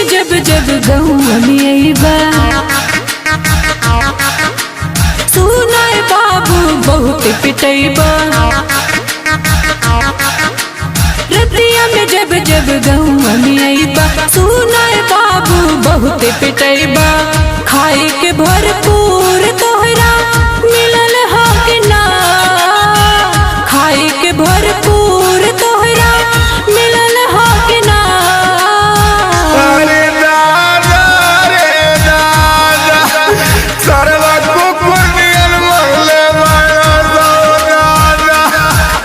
में जब जब गहुआ में अइबा सुनाए बाबू बहुत पिटैबा। रतिया में जब जब गहुआ में अइबा सुनाए बाबू बहुत पिटैबा। खाए के भरपूर तोहरा मिलल हा कि ना, खाए के भरपूर तोहरा मिलल हा कि ना। अरे दादा रे दादा सरवा कुकुर नियर मोहले वाला दादा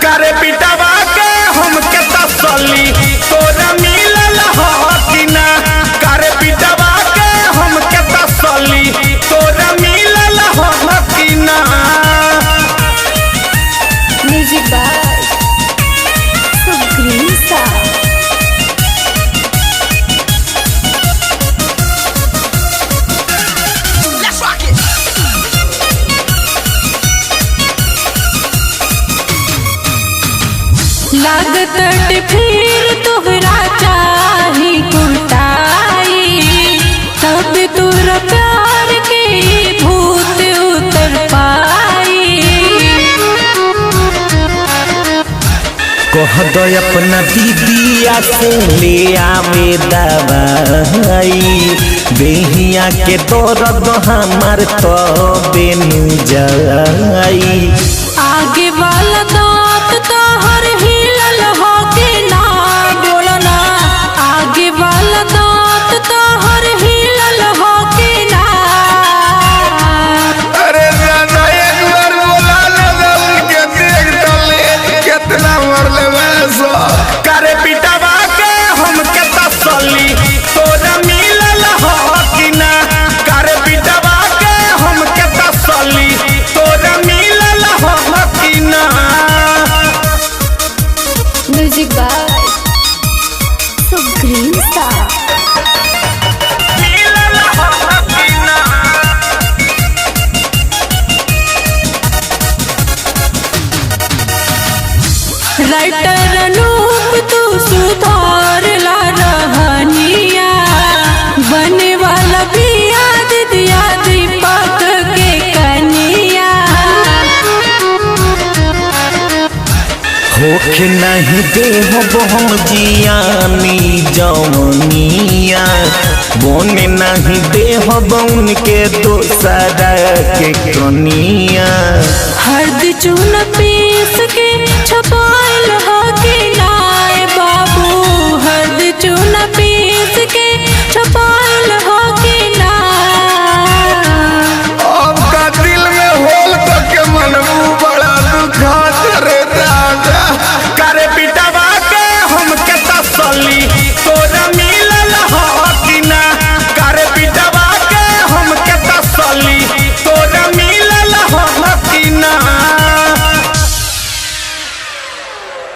करे पिटवा के हमके तसल्ली तोरा मिलल हा कि ना। करे पिटवा के हमके तसल्ली तोरा मिलल हा कि ना। म्यूजिक बाय सुग्रीव सा। लागत फिर तोहरा चाही कुटाई तब तोरा प्यार के भूत उतर पाई। कह दो अपना दीदिया से ले आवे दवाई बेहिया के दर्द हमार तो बेन जाई। आगे वाला दांत तोहर हिलल हो के ना बोलना, आगे वाला दांत तोहर हिलल हो के ना। अरे दादा एक बार बोला लगा उनके देख डाले कितना मरले वैसो। करे पिटवा के हमके तसल्ली तोरा मिलल हा कि ना। करे पिटवा के हमके तसल्ली तोरा मिलल हा कि ना। म्यूजिक बाय सुग्रीव सा। मिलल हा कि ना। राइटर अनूप तू सुधार ला रहनिया बने वाला बिया दिया दीपक के कनिया। होखे नहीं दे हम जियानी जवनिया बोने नहीं दे उनके दोसरा के कनिया। हरद चून पीस के छपा